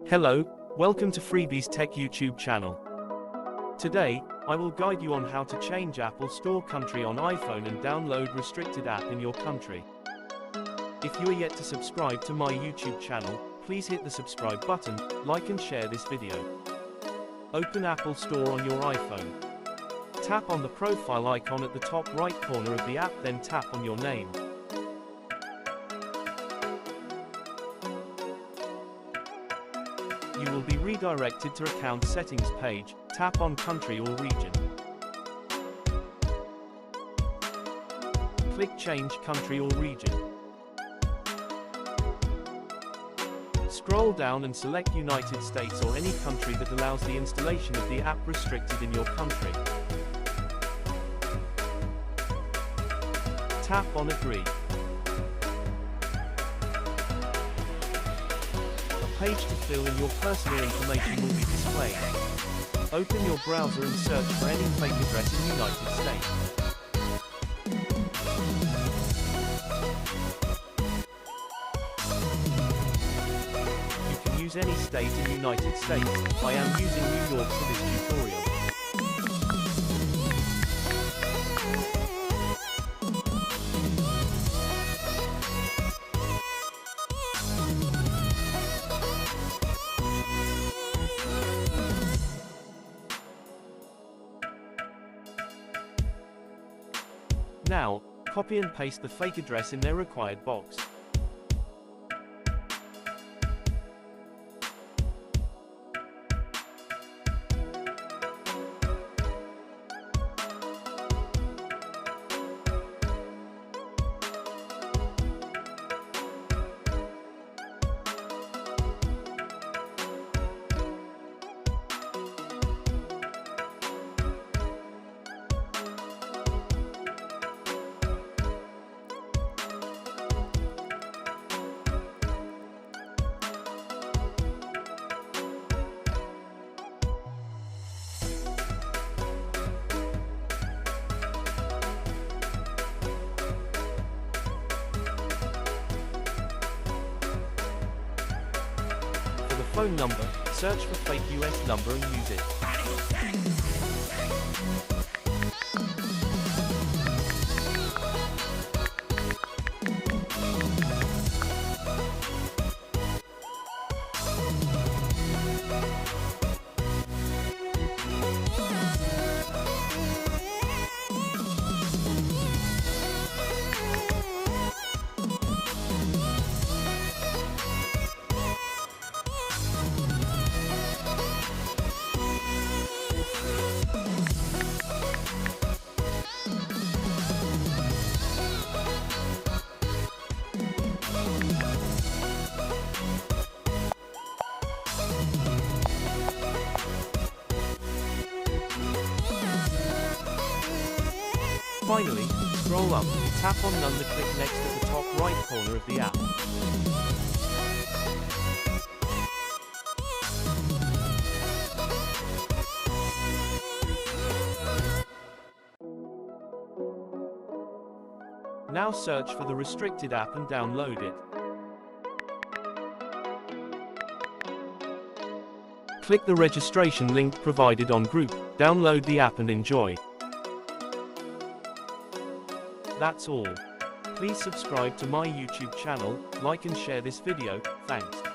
Hello, welcome to Freebies Tech YouTube channel. Today, I will guide you on how to change Apple Store country on iPhone and download restricted app in your country. If you are yet to subscribe to my YouTube channel, please hit the subscribe button, like and share this video. Open Apple Store on your iPhone. Tap on the profile icon at the top right corner of the app, then tap on your name. You will be redirected to account settings page. Tap on country or region. Click change country or region. Scroll down and select United States or any country that allows the installation of the app restricted in your country. Tap on agree. A page to fill in your personal information will be displayed. Open your browser and search for any fake address in the United States. You can use any state in the United States. I am using New York for this tutorial. Now, copy and paste the fake address in their required box. Phone number, search for fake US number and use it. Finally, scroll up, tap on none to click next at the top right corner of the app. Now search for the restricted app and download it. Click the registration link provided on group, download the app and enjoy. That's all. Please subscribe to my YouTube channel, like and share this video, thanks.